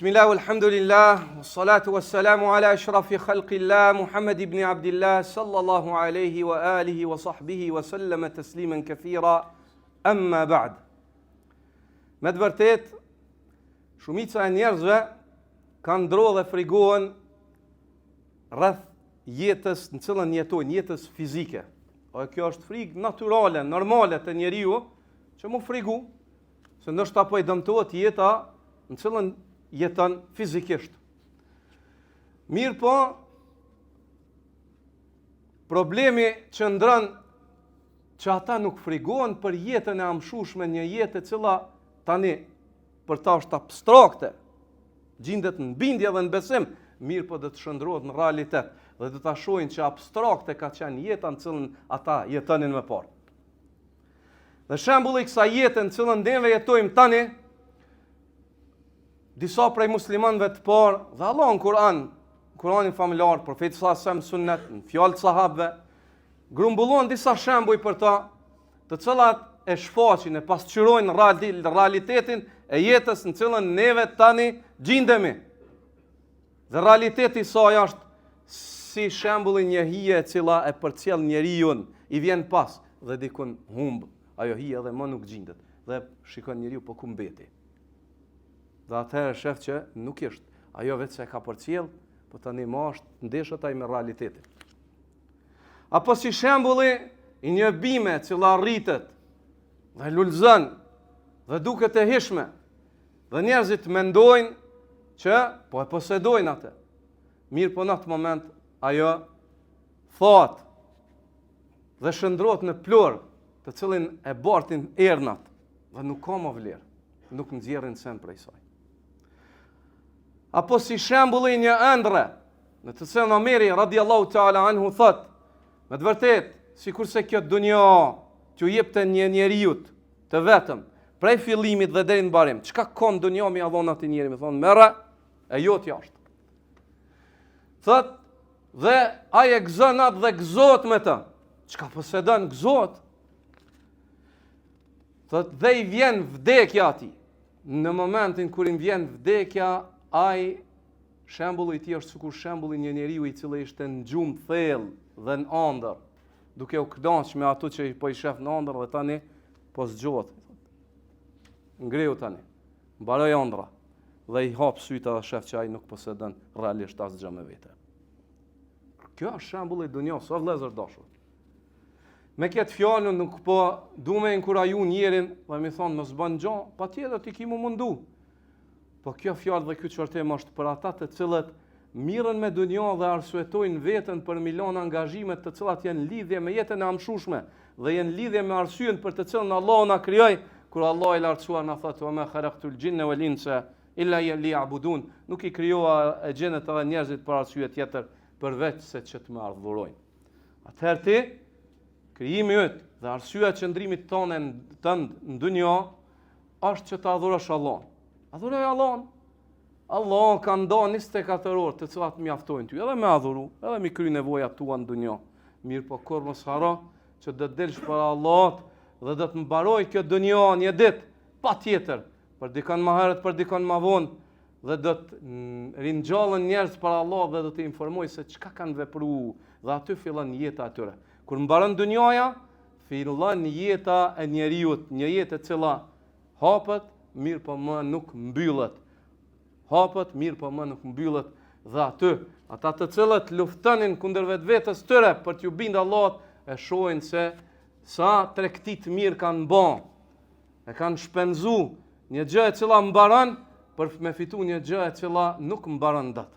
Bismillah, alhamdulillah, wassalatu wassalamu ala ashrafi khalqillah, Muhammad ibn Abdillah, sallallahu alaihi wa alihi wa sahbihi wa sallama tasliman kathira, amma ba'd. Me të vërtet, shumica e njerëzve kanë ndrodhur dhe frigohen rreth jetës në cilën jetojnë, jetës fizike. O kjo është frikë natyrale, normale të njeriu, që mu frigu, se ndoshta po i dëmtohet jeta në cilën jeton fizikisht. Mirë po, problemi që ndron që ata nuk frigohen për jetën e amshushme, një jetë e cila tani për ta është abstrakte, gjendet në bindje dhe në besim, mirë po dhe të shndrohet në realitet dhe dhe ta shohin që abstrakte ka qenë jeta në cilën ata jetonin më parë. Dhe shembulli i kësaj jete në cilën neve jetojmë tani, disa prej muslimanëve të parë, dhe Allah në Kur'anin familjar, profeti sallallahu alajhi wasallam sunnet, në fjalë të sahabëve, grumbullon disa shembuj për ta, të cilat e shfaqin, e pasqyrojnë realitetin e jetës në cilën neve tani gjendemi. Dhe realiteti i saj është si shembulli një hije e cila e përcjell njeriu, i vjen pas dhe dikun humb, ajo hije dhe më nuk gjendet. Dhe shikon njeriu po ku mbeti. Dhe atëherë shef që nuk është, ajo vetë se ka përcjell, po tani më është ndeshët ai me realitetin. Apo si shembulli i një bime cila rritet dhe lulëzën dhe duket e hishme, dhe njerëzit mendojnë që po e posedojnë atë. Mirë po në atë moment ajo thot dhe shndrohet në plur, të cilin e bartin ernat dhe nuk ka më vlerë, nuk nxjerrin sen prej saj. Apo si shembulli një ëndre, në të cilën Omeri radiallahu ta'ala anhu thot, me të vërtet, sikurse kjo dunja që u jepte një njeriut të vetëm, prej fillimit dhe deri në mbarim, çka ka në dunja mi adhon atij njeri, më thonë, merre, e jot jashtë. Thot, dhe ai e gëzon atë dhe gëzohet me të. Çka posedon gëzohet. Thot, dhe i vjen vdekja atij. Në momentin kur i vjen vdekja, ai shembulli i tij është sikur shembulli një njeriu i cili ishte në gjumë thellë dhe në ëndër, duke u kënaqur me ato që po i shef në ëndër dhe tani po zgjohet. Ngreu tani, mbaroi ëndra dhe i hap sytë dhe shef që ai nuk posedon realisht asgjë me vete. Kjo është shembulli i dunjos, o vëllezër dashur. Me këtë fjalën nuk po du me inkuraju njerin dhe mi thonë mos bën gjë, patjetër ti ki mu mundu. Po kjo fjalë dhe ky çortem është për ata të cilët mirën me dunjën dhe arsyejtojnë veten për milion angazhime të cilat janë lidhje me jetën e amshushme dhe janë lidhje me arsyen për të cilën Allahu na krijoi, kur Allah i lartësuar na thotë wa ma khalaqtul jinna wal insa illa liya'budun, nuk i krijova e gjenet edhe njerëzit për arsye tjetër përveç se që të më adhurojnë. Atëherë ti krijimi yt dhe arsyeja e qëndrimit tonë në dunjë është që të adhurosh Allahun. Adhuroj Allahun. Allah ka ndonë 24 orë të cilat mjaftojnë ty, edhe me adhuru, edhe me kry nevojat tua në dunjë. Mirë po kur mos haro që do të delsh për Allahut dhe do të mbaroj kjo dunjë një ditë, patjetër, për dikon më herët, për dikon më vonë, dhe do të ringjallën njerëz për Allah dhe do të informoj se çka kanë vepruar, dhe aty fillon jeta e tyre. Kur mbaron dunjaja, fillon jeta e njeriu, një jetë e cila hapet, mirë po më nuk mbyllet. Hapet, mirë po më nuk mbyllet dhe aty. Ata të cilët luftonin kundër vetvetes tyre për t'ju bindur Allahut, e shohin se sa tregti të mirë kanë bën. E kanë shpenzu një gjë e cila mbaron për me fitu një gjë e cila nuk mbaron dot.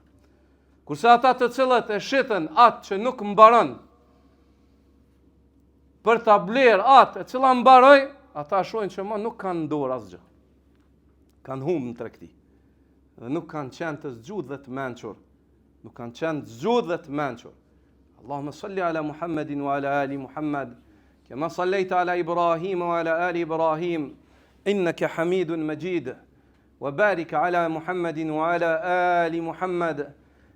Kurse ata të cilët e shitën atë që nuk mbaron për ta bler atë e cila mbaroi, ata shohin që më nuk kanë dorë asgjë. Kanë humbë në tregti. Dhe nuk kanë qenë të zgjudh dhe të mençur. Nuk kanë qenë të zgjudh dhe të mençur. Allahumma salli ala Muhammedin wa ala ali Muhammad, kama sallaita ala Ibrahim wa ala ali Ibrahim, innaka Hamidun Majid. Wa barik ala Muhammedin wa ala ali Muhammad,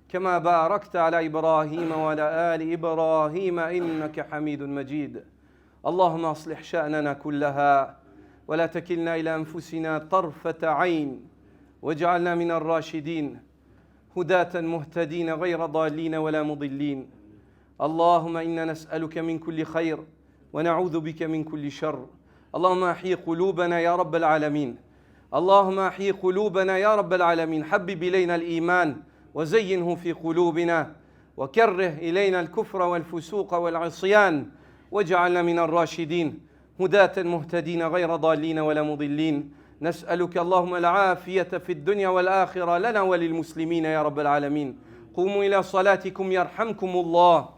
kama barakta ala Ibrahim wa ala ali Ibrahim, innaka Hamidun Majid. Allahumma aslih sha'nana kullaha ولا تكلنا إلى أنفسنا طرفة عين واجعلنا من الراشدين هداة مهتدين غير ضالين ولا مضلين. اللهم إنا نسألك من كل خير ونعوذ بك من كل شر. اللهم أحيي قلوبنا يا رب العالمين. اللهم أحيي قلوبنا يا رب العالمين. حبب إلينا الإيمان وزينه في قلوبنا، وكره إلينا الكفر والفسوق والعصيان، واجعلنا من الراشدين هداة مهتدين غير ضالين ولا مضلين. نسألك اللهم العافية في الدنيا والآخرة لنا وللمسلمين يا رب العالمين. قوموا إلى صلاتكم يرحمكم الله.